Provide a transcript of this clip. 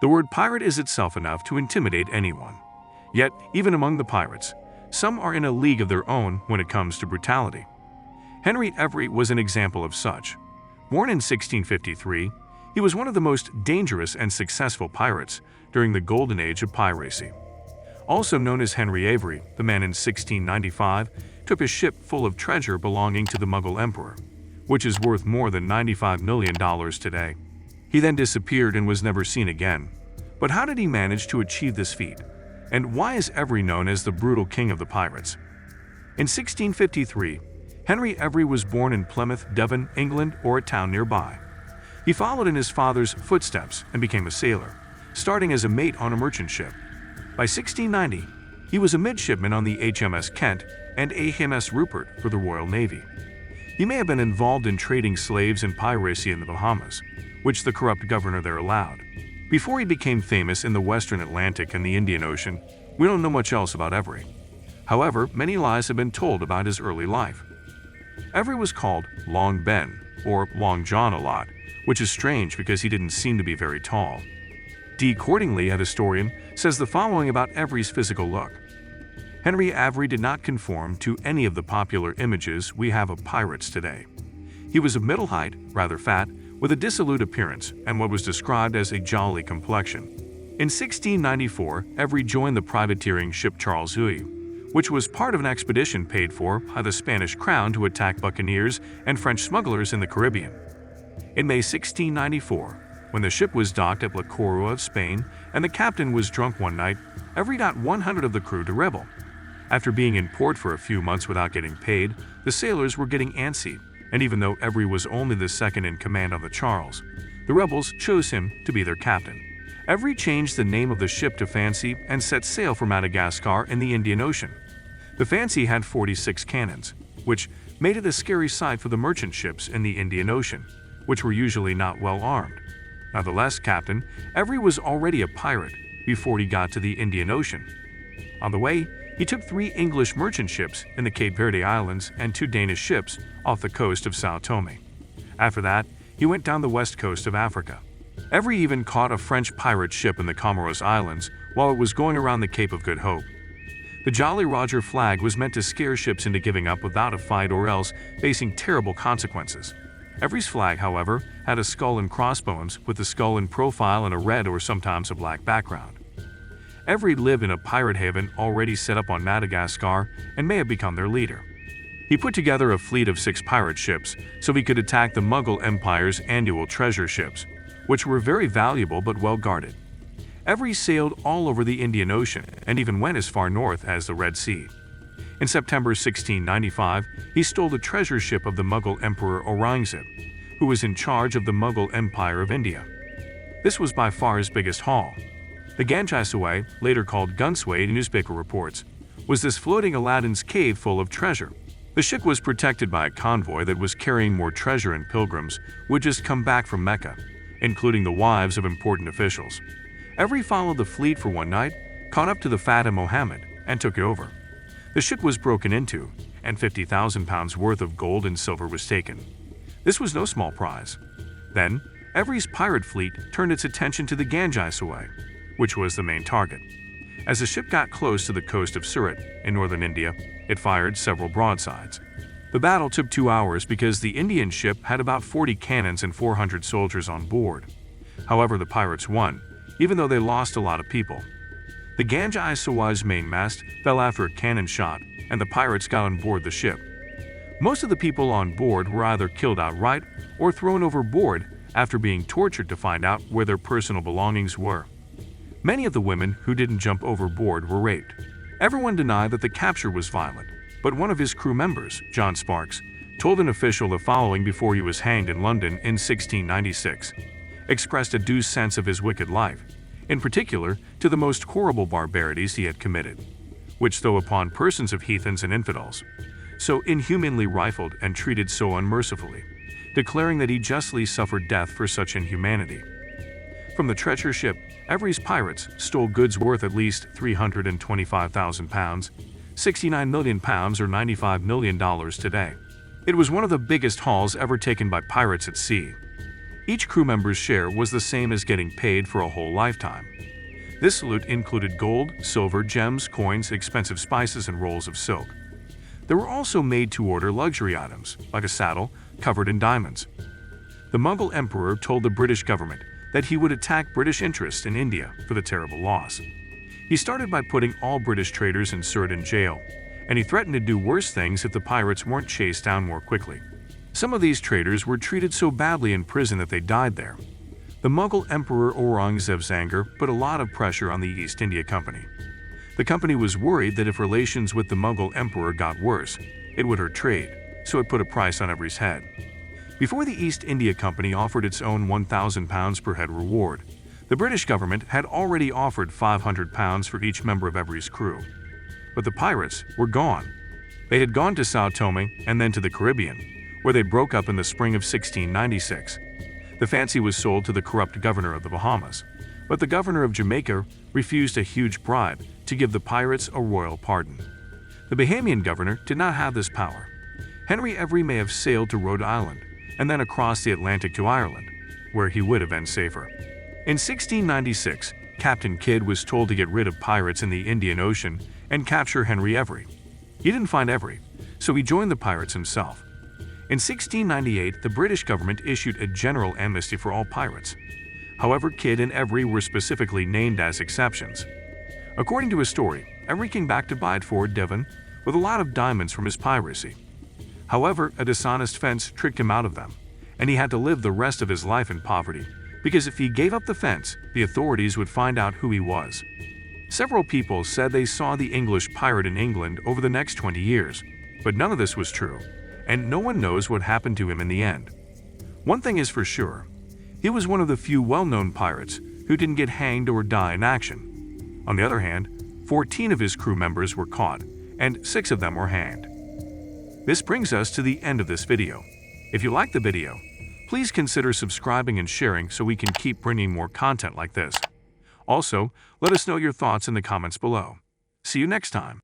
The word pirate is itself enough to intimidate anyone. Yet, even among the pirates, some are in a league of their own when it comes to brutality. Henry Every was an example of such. Born in 1653, he was one of the most dangerous and successful pirates during the golden age of piracy. Also known as Henry Avery, the man in 1695 took a ship full of treasure belonging to the Mughal emperor, which is worth more than $95 million today. He then disappeared and was never seen again. But how did he manage to achieve this feat? And why is Every known as the brutal king of the pirates? In 1653, Henry Every was born in Plymouth, Devon, England, or a town nearby. He followed in his father's footsteps and became a sailor, starting as a mate on a merchant ship. By 1690, he was a midshipman on the HMS Kent and HMS Rupert for the Royal Navy. He may have been involved in trading slaves and piracy in the Bahamas, which the corrupt governor there allowed. Before he became famous in the Western Atlantic and the Indian Ocean, we don't know much else about Every. However, many lies have been told about his early life. Every was called Long Ben, or Long John a lot, which is strange because he didn't seem to be very tall. D. Cordingley, a historian, says the following about Every's physical look. Henry Avery did not conform to any of the popular images we have of pirates today. He was of middle height, rather fat, with a dissolute appearance and what was described as a jolly complexion. In 1694, Every joined the privateering ship Charles Huy, which was part of an expedition paid for by the Spanish crown to attack buccaneers and French smugglers in the Caribbean. In May 1694, when the ship was docked at La Corua of Spain and the captain was drunk one night, Every got 100 of the crew to rebel. After being in port for a few months without getting paid, the sailors were getting antsy, and even though Every was only the second in command on the Charles, the rebels chose him to be their captain. Every changed the name of the ship to Fancy and set sail for Madagascar in the Indian Ocean. The Fancy had 46 cannons, which made it a scary sight for the merchant ships in the Indian Ocean, which were usually not well armed. Nonetheless, Captain Every was already a pirate before he got to the Indian Ocean. On the way, he took 3 English merchant ships in the Cape Verde Islands and 2 Danish ships off the coast of Sao Tome. After that, he went down the west coast of Africa. Every even caught a French pirate ship in the Comoros Islands while it was going around the Cape of Good Hope. The Jolly Roger flag was meant to scare ships into giving up without a fight or else facing terrible consequences. Every's flag, however, had a skull and crossbones with the skull in profile and a red or sometimes a black background. Every lived in a pirate haven already set up on Madagascar and may have become their leader. He put together a fleet of 6 pirate ships so he could attack the Mughal Empire's annual treasure ships, which were very valuable but well guarded. Every sailed all over the Indian Ocean and even went as far north as the Red Sea. In September 1695, he stole the treasure ship of the Mughal Emperor Aurangzeb, who was in charge of the Mughal Empire of India. This was by far his biggest haul. The Ganjai, later called Gunsway in newspaper reports, was this floating Aladdin's cave full of treasure. The ship was protected by a convoy that was carrying more treasure and pilgrims who had just come back from Mecca, including the wives of important officials. Every followed the fleet for one night, caught up to the Fata Mohammed, and took it over. The ship was broken into, and 50,000 pounds worth of gold and silver was taken. This was no small prize. Then, Every's pirate fleet turned its attention to the Ganjai, which was the main target. As the ship got close to the coast of Surat in northern India, it fired several broadsides. The battle took 2 hours because the Indian ship had about 40 cannons and 400 soldiers on board. However, the pirates won, even though they lost a lot of people. The Ganjai's mainmast fell after a cannon shot, and the pirates got on board the ship. Most of the people on board were either killed outright or thrown overboard after being tortured to find out where their personal belongings were. Many of the women who didn't jump overboard were raped. Everyone denied that the capture was violent, but one of his crew members, John Sparks, told an official the following before he was hanged in London in 1696, expressed a due sense of his wicked life, in particular to the most horrible barbarities he had committed, which though upon persons of heathens and infidels, so inhumanly rifled and treated so unmercifully, declaring that he justly suffered death for such inhumanity. From the treasure ship, Every's pirates stole goods worth at least £325,000, £69 million or $95 million today. It was one of the biggest hauls ever taken by pirates at sea. Each crew member's share was the same as getting paid for a whole lifetime. This loot included gold, silver, gems, coins, expensive spices, and rolls of silk. There were also made-to-order luxury items, like a saddle covered in diamonds. The Mughal emperor told the British government that he would attack British interests in India for the terrible loss. He started by putting all British traders in Surat in jail, and he threatened to do worse things if the pirates weren't chased down more quickly. Some of these traders were treated so badly in prison that they died there. The Mughal Emperor Aurangzeb's anger put a lot of pressure on the East India Company. The company was worried that if relations with the Mughal emperor got worse, it would hurt trade, so it put a price on every's head. Before the East India Company offered its own £1,000 per head reward, the British government had already offered £500 for each member of every's crew. But the pirates were gone. They had gone to Sao Tome and then to the Caribbean, where they broke up in the spring of 1696. The fancy was sold to the corrupt governor of the Bahamas, but the governor of Jamaica refused a huge bribe to give the pirates a royal pardon. The Bahamian governor did not have this power. Henry Every may have sailed to Rhode Island and then across the Atlantic to Ireland, where he would have been safer. In 1696, Captain Kidd was told to get rid of pirates in the Indian Ocean and capture Henry Every. He didn't find Every, so he joined the pirates himself. In 1698, the British government issued a general amnesty for all pirates. However, Kidd and Every were specifically named as exceptions. According to a story, Every came back to Bideford, Devon, with a lot of diamonds from his piracy. However, a dishonest fence tricked him out of them, and he had to live the rest of his life in poverty, because if he gave up the fence, the authorities would find out who he was. Several people said they saw the English pirate in England over the next 20 years, but none of this was true, and no one knows what happened to him in the end. One thing is for sure, he was one of the few well-known pirates who didn't get hanged or die in action. On the other hand, 14 of his crew members were caught, and 6 of them were hanged. This brings us to the end of this video. If you liked the video, please consider subscribing and sharing so we can keep bringing more content like this. Also, let us know your thoughts in the comments below. See you next time.